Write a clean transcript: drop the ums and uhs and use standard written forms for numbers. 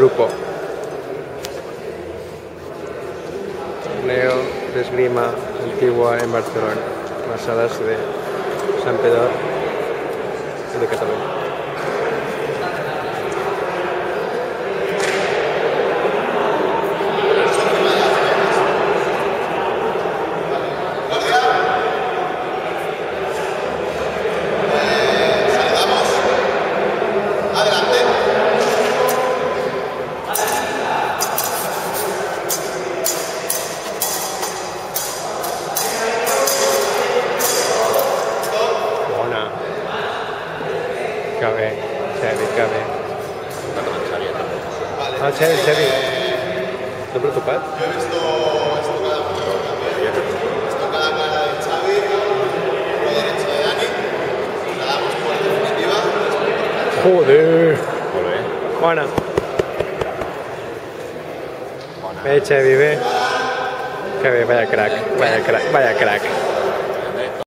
grupo. Torneo de esgrima antigua en Barcelona, las salas de Santpedor y de Cataluña. Que bé, Xevi, que bé. Ah, Xevi. ¿T'ha preocupat? Yo he visto cada cara de Xavi, por derecha de Dani, la damos por definitiva. Joder! Molt bé. Bona. Bona. Bé, Xevi, bé. Que bé, vaya crack, vaya crack, vaya crack.